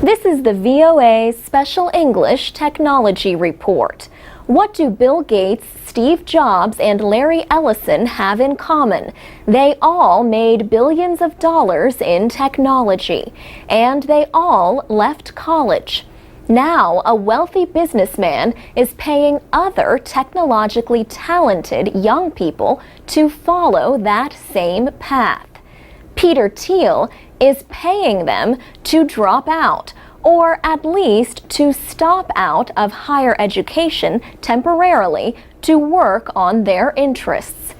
This is the VOA Special English Technology Report. What do Bill Gates, Steve Jobs, and Larry Ellison have in common? They all made billions of dollars in technology, and they all left college. Now, a wealthy businessman is paying other technologically talented young people to follow that same path. Peter Thiel is paying them to drop out, or at least to stop out of higher education temporarily to work on their interests.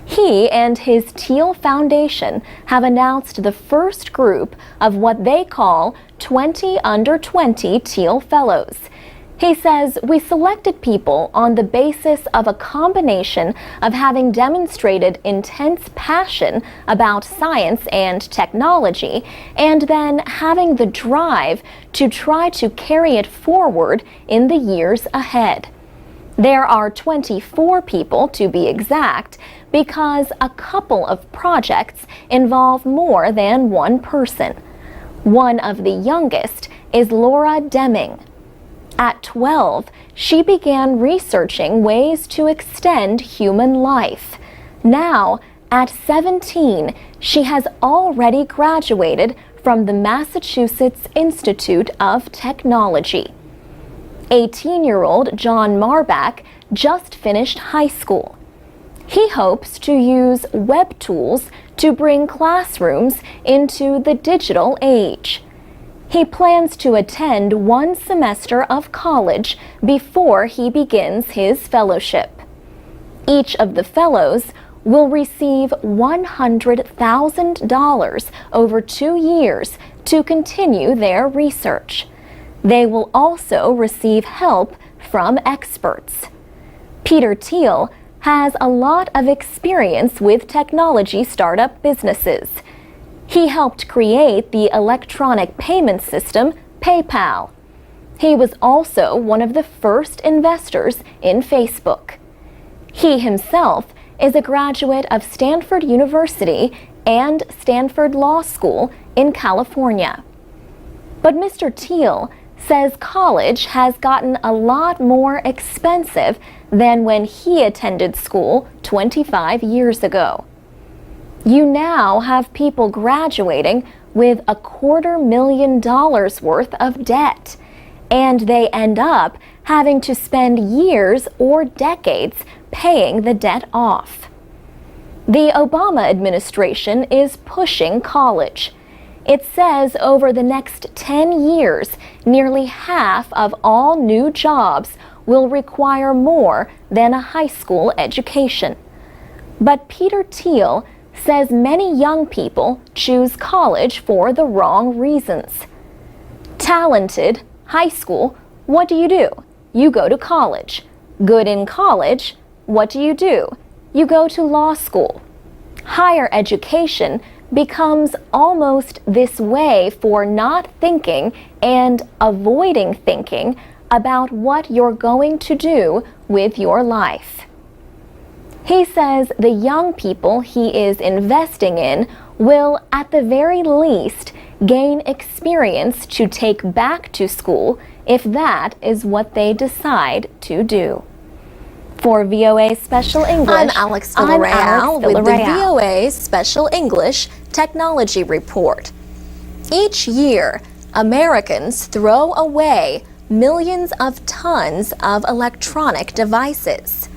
He and his Thiel Foundation have announced the first group of what they call 20 under 20 Thiel Fellows. He says, "We selected people on the basis of a combination of having demonstrated intense passion about science and technology, and then having the drive to try to carry it forward in the years ahead." There are 24 people to be exact, because a couple of projects involve more than one person. One of the youngest is Laura Deming. At 12, she began researching ways to extend human life. Now, at 17, she has already graduated from the Massachusetts Institute of Technology. 18-year-old John Marbach just finished high school. He hopes to use web tools to bring classrooms into the digital age. He plans to attend one semester of college before he begins his fellowship. Each of the fellows will receive $100,000 over 2 years to continue their research. They will also receive help from experts. Peter Thiel has a lot of experience with technology startup businesses. He helped create the electronic payment system, PayPal. He was also one of the first investors in Facebook. He himself is a graduate of Stanford University and Stanford Law School in California. But Mr. Thiel says college has gotten a lot more expensive than when he attended school 25 years ago. You now have people graduating with $250,000 worth of debt, and they end up having to spend years or decades paying the debt off. The Obama administration is pushing college. It says over the next 10 years, nearly half of all new jobs will require more than a high school education. But Peter Thiel says many young people choose college for the wrong reasons. Talented, high school, what do? You go to college. Good in college, what do? You go to law school. Higher education becomes almost this way for not thinking and avoiding thinking about what you're going to do with your life. He says the young people he is investing in will, at the very least, gain experience to take back to school if that is what they decide to do. For VOA Special English, I'm Alex Villarreal with the VOA Special English Technology Report. Each year, Americans throw away millions of tons of electronic devices.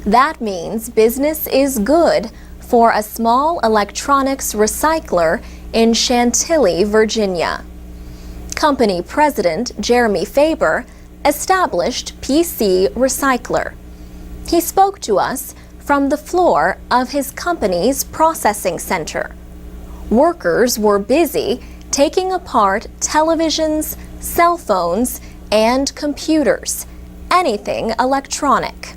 That means business is good for a small electronics recycler in Chantilly, Virginia. Company president Jeremy Faber established PC Recycler. He spoke to us from the floor of his company's processing center. Workers were busy taking apart televisions, cell phones, and computers, anything electronic.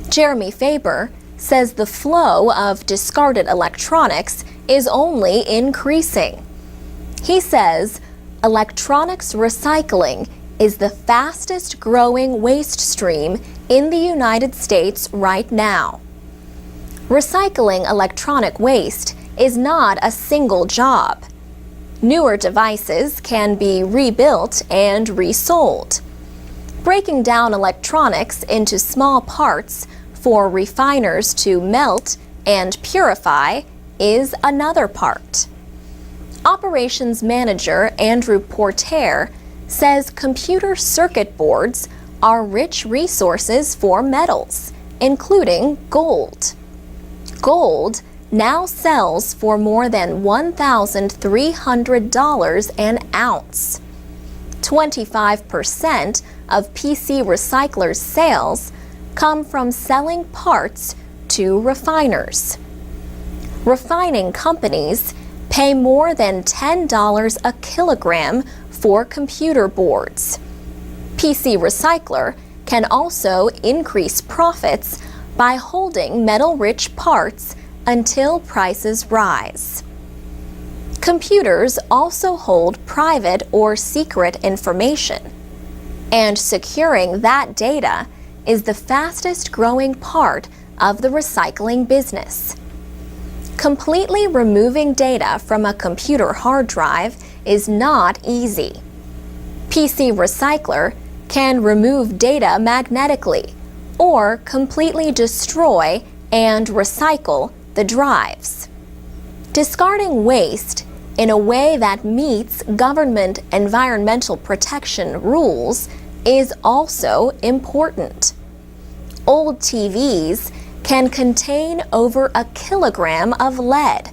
Jeremy Faber says the flow of discarded electronics is only increasing. He says electronics recycling is the fastest growing waste stream in the United States right now. Recycling electronic waste is not a single job. Newer devices can be rebuilt and resold. Breaking down electronics into small parts for refiners to melt and purify is another part. Operations Manager Andrew Porter says computer circuit boards are rich resources for metals, including gold. Gold now sells for more than $1,300 an ounce. 25% of PC Recycler's sales come from selling parts to refiners. Refining companies pay more than $10 a kilogram for computer boards. PC Recycler can also increase profits by holding metal-rich parts until prices rise. Computers also hold private or secret information, and securing that data is the fastest growing part of the recycling business. Completely removing data from a computer hard drive is not easy. PC Recycler can remove data magnetically or completely destroy and recycle the drives. Discarding waste in a way that meets government environmental protection rules is also important. Old TVs can contain over a kilogram of lead,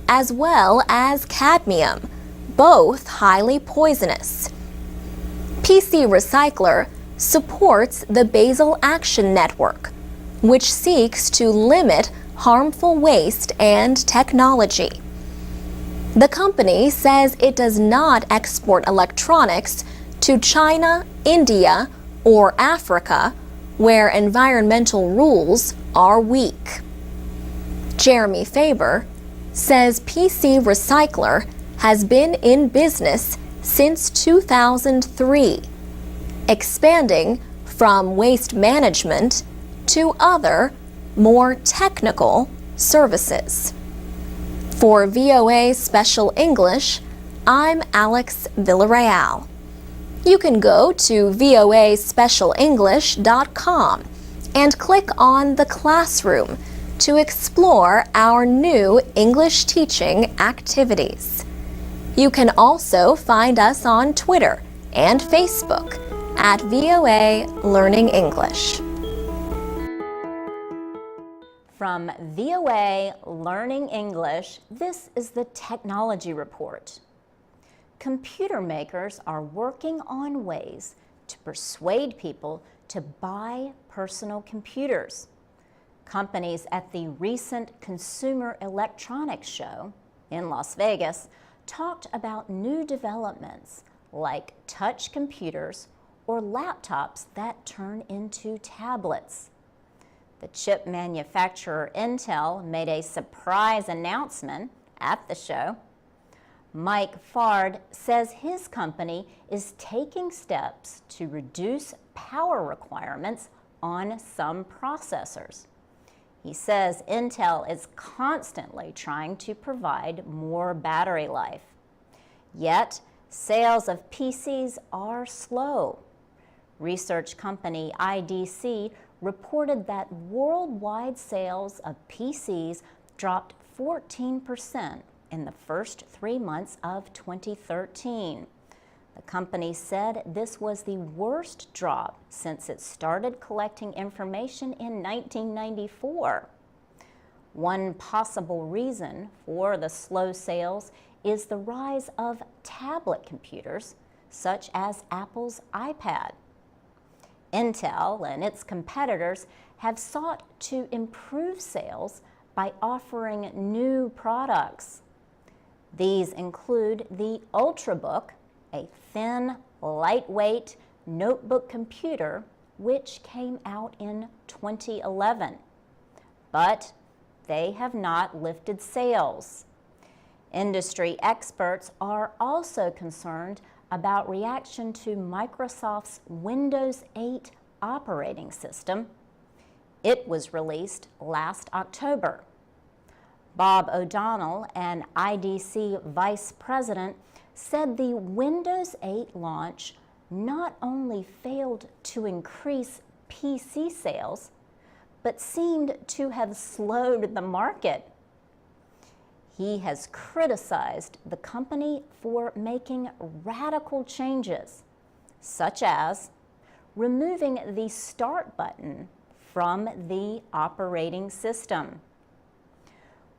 as well as cadmium, both highly poisonous. PC Recycler supports the Basel Action Network, which seeks to limit harmful waste and technology. The company says it does not export electronics to China, India, or Africa, where environmental rules are weak. Jeremy Faber says PC Recycler has been in business since 2003, expanding from waste management to other, more technical services. For VOA Special English, I'm Alex Villarreal. You can go to voaspecialenglish.com and click on the classroom to explore our new English teaching activities. You can also find us on Twitter and Facebook at VOA Learning English. From VOA Learning English, this is the Technology Report. Computer makers are working on ways to persuade people to buy personal computers. Companies at the recent Consumer Electronics Show in Las Vegas talked about new developments like touch computers or laptops that turn into tablets. The chip manufacturer Intel made a surprise announcement at the show. Mike Fard says his company is taking steps to reduce power requirements on some processors. He says Intel is constantly trying to provide more battery life. Yet, sales of PCs are slow. Research company IDC reported that worldwide sales of PCs dropped 14% in the first 3 months of 2013. The company said this was the worst drop since it started collecting information in 1994. One possible reason for the slow sales is the rise of tablet computers, such as Apple's iPad. Intel and its competitors have sought to improve sales by offering new products. These include the Ultrabook, a thin, lightweight notebook computer which came out in 2011. But they have not lifted sales. Industry experts are also concerned about reaction to Microsoft's Windows 8 operating system. It was released last October. Bob O'Donnell, an IDC vice president, said the Windows 8 launch not only failed to increase PC sales, but seemed to have slowed the market. He has criticized the company for making radical changes, such as removing the Start button from the operating system.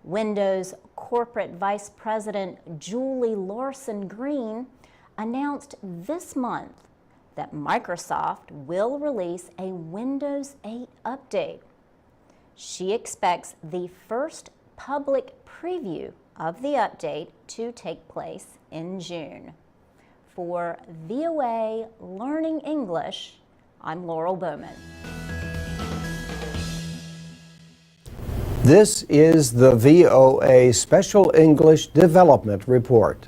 Windows Corporate Vice President Julie Lawson Green announced this month that Microsoft will release a Windows 8 update. She expects the first public preview of the update to take place in June. For VOA Learning English, I'm Laurel Bowman. This is the VOA Special English Development Report.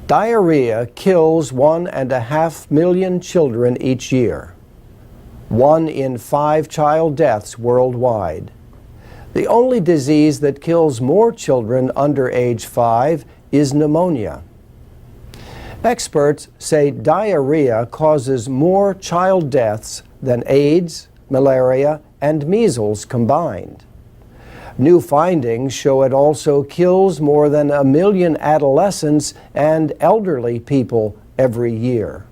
Diarrhea kills 1.5 million children each year. 1 in 5 child deaths worldwide. The only disease that kills more children under age 5 is pneumonia. Experts say diarrhea causes more child deaths than AIDS, malaria, and measles combined. New findings show it also kills more than 1 million adolescents and elderly people every year.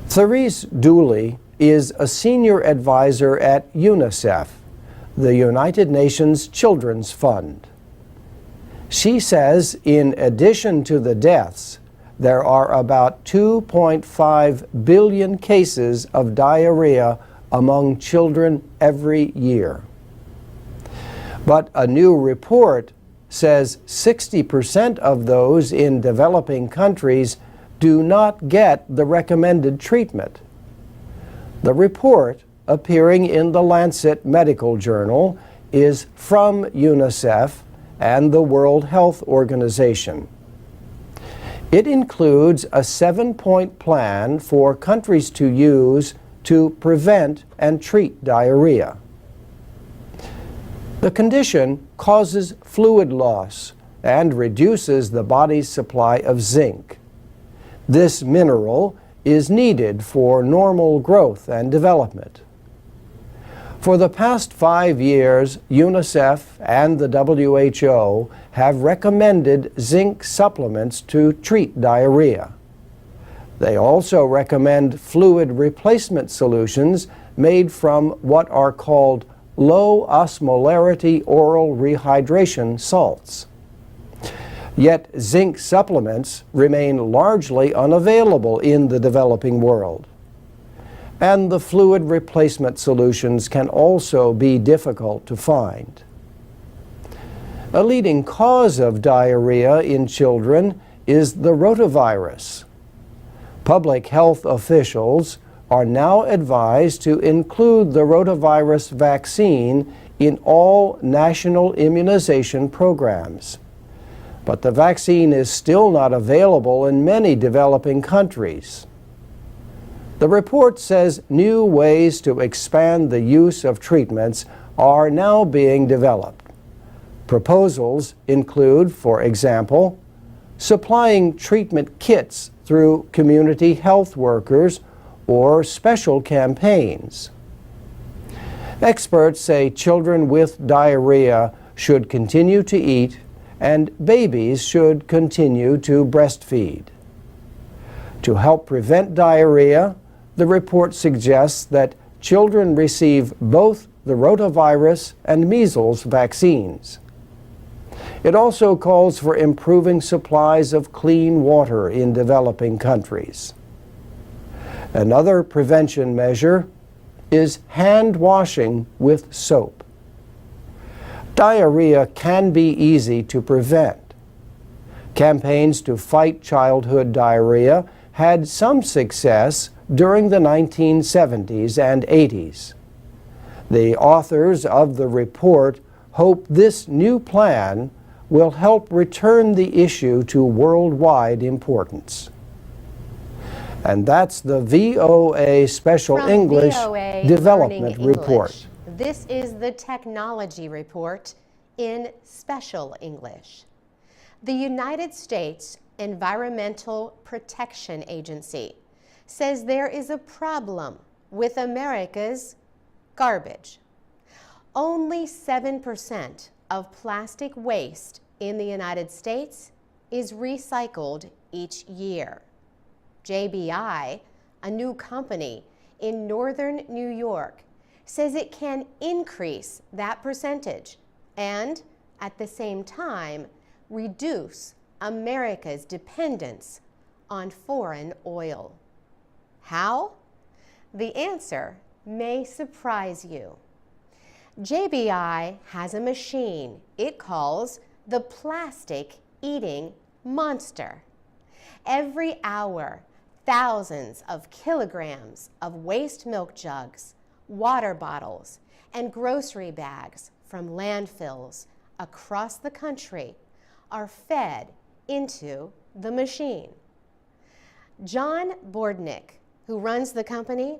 Therese Dooley is a senior advisor at UNICEF, the United Nations Children's Fund. She says in addition to the deaths, there are about 2.5 billion cases of diarrhea among children every year. But a new report says 60% of those in developing countries do not get the recommended treatment. The report, appearing in the Lancet Medical Journal, is from UNICEF and the World Health Organization. It includes a 7-point plan for countries to use to prevent and treat diarrhea. The condition causes fluid loss and reduces the body's supply of zinc. This mineral is needed for normal growth and development. For the past 5 years, UNICEF and the WHO have recommended zinc supplements to treat diarrhea. They also recommend fluid replacement solutions made from what are called low osmolarity oral rehydration salts. Yet zinc supplements remain largely unavailable in the developing world. And the fluid replacement solutions can also be difficult to find. A leading cause of diarrhea in children is the rotavirus. Public health officials are now advised to include the rotavirus vaccine in all national immunization programs. But the vaccine is still not available in many developing countries. The report says new ways to expand the use of treatments are now being developed. Proposals include, for example, supplying treatment kits through community health workers or special campaigns. Experts say children with diarrhea should continue to eat and babies should continue to breastfeed. To help prevent diarrhea, the report suggests that children receive both the rotavirus and measles vaccines. It also calls for improving supplies of clean water in developing countries. Another prevention measure is hand washing with soap. Diarrhea can be easy to prevent. Campaigns to fight childhood diarrhea had some success during the 1970s and 80s. The authors of the report hope this new plan will help return the issue to worldwide importance. And that's the VOA Special From English VOA Development Learning Report. English, this is the Technology Report in Special English. The United States Environmental Protection Agency says there is a problem with America's garbage. Only 7% of plastic waste in the United States is recycled each year. JBI, a new company in northern New York, says it can increase that percentage and, at the same time, reduce America's dependence on foreign oil. How? The answer may surprise you. JBI has a machine it calls the plastic eating monster. Every hour, thousands of kilograms of waste milk jugs, water bottles, and grocery bags from landfills across the country are fed into the machine. John Bordnick, who runs the company,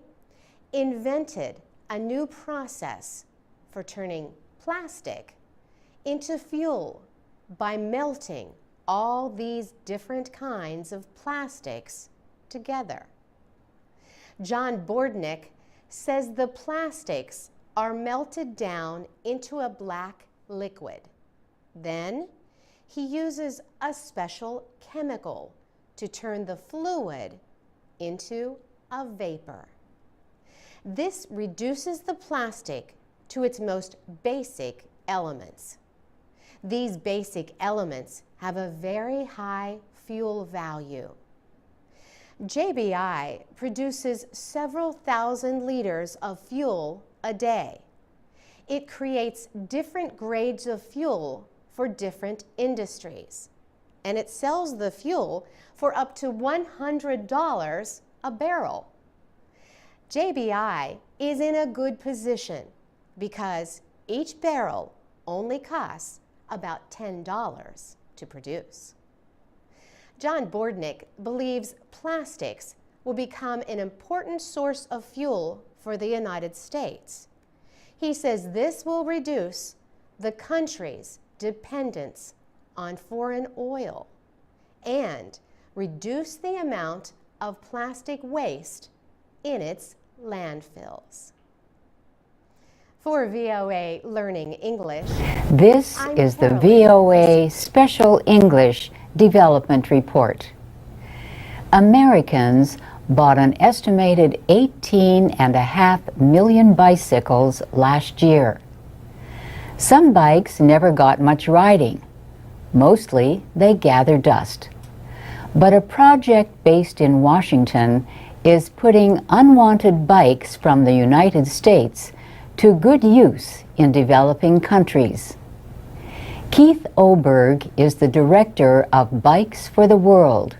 invented a new process for turning plastic into fuel by melting all these different kinds of plastics together. John Bordnick says the plastics are melted down into a black liquid. Then he uses a special chemical to turn the fluid into a vapor. This reduces the plastic to its most basic elements. These basic elements have a very high fuel value. JBI produces several thousand liters of fuel a day. It creates different grades of fuel for different industries, and it sells the fuel for up to $100 a barrel. JBI is in a good position because each barrel only costs about $10 to produce. John Bordnick believes plastics will become an important source of fuel for the United States. He says this will reduce the country's dependence on foreign oil and reduce the amount of plastic waste in its landfills. For VOA Learning English, this is the VOA Special English Development Report. Americans bought an estimated 18.5 million bicycles last year. Some bikes never got much riding. Mostly they gather dust. But a project based in Washington is putting unwanted bikes from the United States to good use in developing countries. Keith Oberg is the director of Bikes for the World.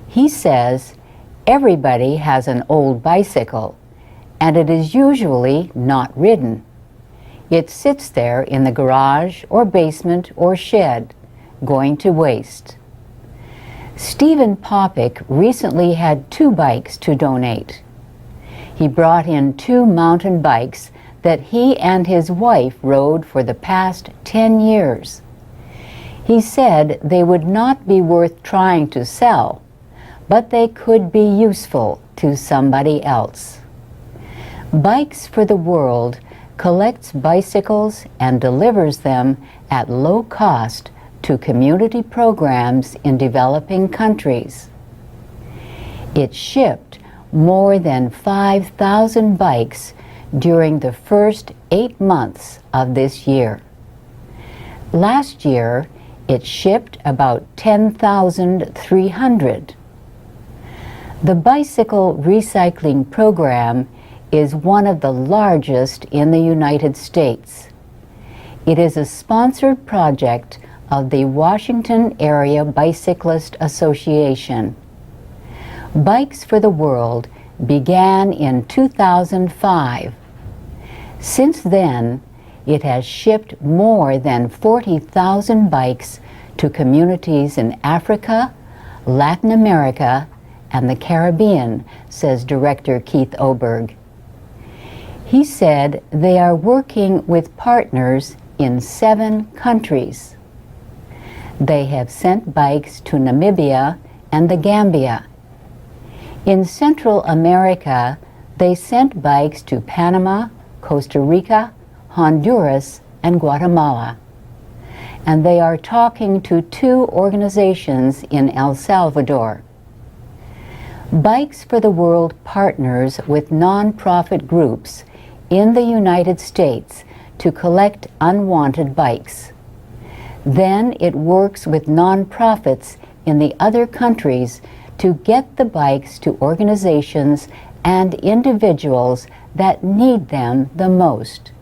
He says everybody has an old bicycle, and it is usually not ridden. It sits there in the garage or basement or shed, going to waste. Stephen Popick recently had 2 bikes to donate. He brought in 2 mountain bikes that he and his wife rode for the past 10 years. He said they would not be worth trying to sell, but they could be useful to somebody else. Bikes for the World collects bicycles and delivers them at low cost to community programs in developing countries. It shipped more than 5,000 bikes during the first 8 months of this year. Last year, it shipped about 10,300. The bicycle recycling program is one of the largest in the United States. It is a sponsored project of the Washington Area Bicyclist Association. Bikes for the World began in 2005. Since then, it has shipped more than 40,000 bikes to communities in Africa, Latin America, and the Caribbean, says Director Keith Oberg. He said they are working with partners in 7 countries. They have sent bikes to Namibia and the Gambia. In Central America, they sent bikes to Panama, Costa Rica, Honduras, and Guatemala. And they are talking to 2 organizations in El Salvador. Bikes for the World partners with non-profit groups in the United States to collect unwanted bikes. Then it works with non-profits in the other countries to get the bikes to organizations and individuals that need them the most.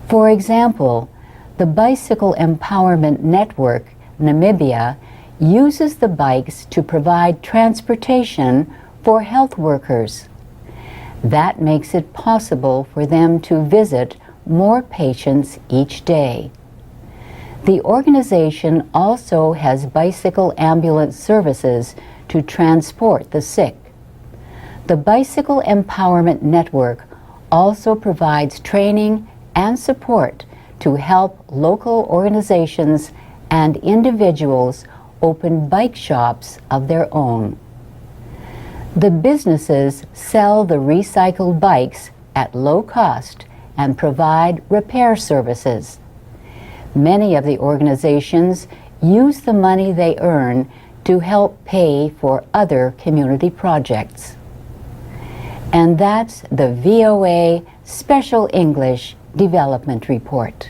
For example, the Bicycle Empowerment Network, Namibia, uses the bikes to provide transportation for health workers. That makes it possible for them to visit more patients each day. The organization also has bicycle ambulance services to transport the sick. The Bicycle Empowerment Network also provides training and support to help local organizations and individuals open bike shops of their own. The businesses sell the recycled bikes at low cost and provide repair services. Many of the organizations use the money they earn to help pay for other community projects. And that's the VOA Special English Development Report.